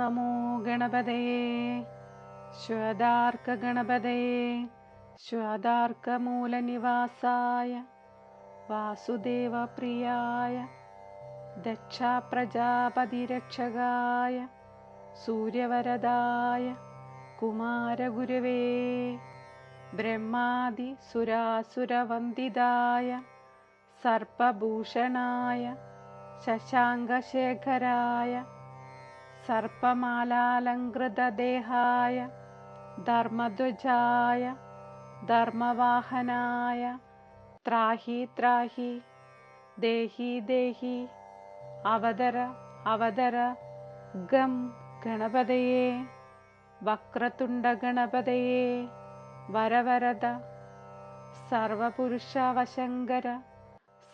നമോ ഗണപതയേ ശ്വേതാർക്ക ഗണപതയേ ശ്വേതാർക്കമൂലനിവാസായ വാസുദേവ പ്രിയായ ദക്ഷാപ്രജാപതിരക്ഷകായ സൂര്യവരദായ കുമാരഗുരവേ ബ്രഹ്മാദി സുരാസുരവന്ദിതായ സർപ്പഭൂഷണായ ശശാങ്കശേഖരായ സർപ്പമാലാലങ്കൃതദേഹായ ധർമ്മധ്വജായ ധർമ്മവാഹനായ ത്രാഹി ത്രാഹി ദേഹി ദേഹി അവതര അവതര gum ഗണപതയേ വക്രതുണ്ട ഗണപതയേ വരവരദ സർവപുരുഷ വശങ്കര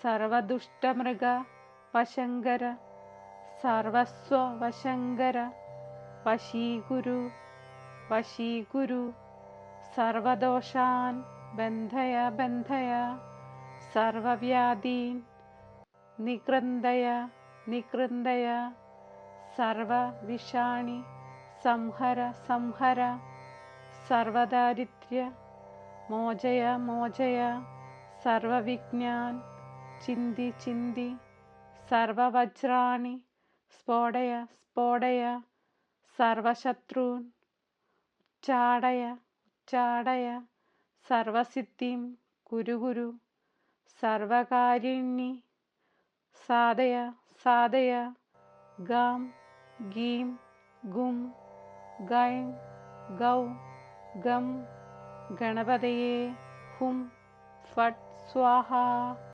സർവദുഷ്ടമൃഗ വശങ്കര സർവസ്വ വശങ്കര വശീകുരു വശീകുരു സർവദോഷാൻ ബന്ധയ ബന്ധയ സർവവ്യാധീൻ നികൃന്ദയ നികൃന്ദയ സർവവിഷാണി സംഹര സംഹര സർവദാരിദ്ര്യ മോചയ മോചയ സർവവിജ്ഞാൻ ചിന്തി ചിന്തി സർവവജ്രാണി സ്ഫോടയ സ്ഫോടയ സർവശത്രുൻ ഉച്ചാടയ ഉച്ചാടയ സർവസിദ്ധിം കുരു കുരു സർവകാരിണി സാധയ സാധയ ഗാം ഗീം ഗും ഗൈം ഗൗ ഗം ഗണപതയേ ഹും ഫട്ട് സ്വാഹ.